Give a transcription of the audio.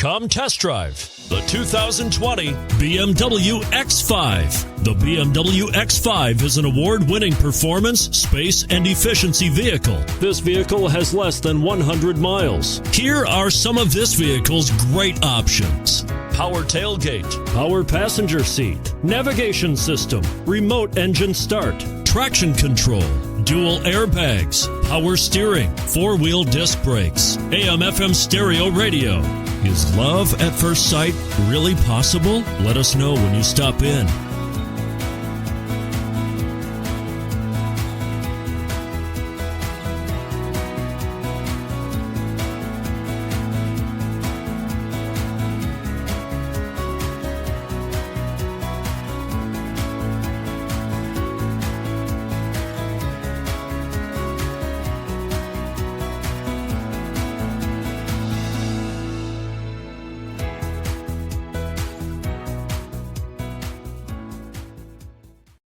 Come test drive the 2020 BMW X5. The BMW X5 is an award-winning performance, space, and efficiency vehicle. This vehicle has less than 100 miles. Here are some of this vehicle's great options: power tailgate, power passenger seat, navigation system, remote engine start, traction control, dual airbags, power steering, four-wheel disc brakes, AM/FM stereo radio. Is love at first sight really possible? Let us know when you stop in.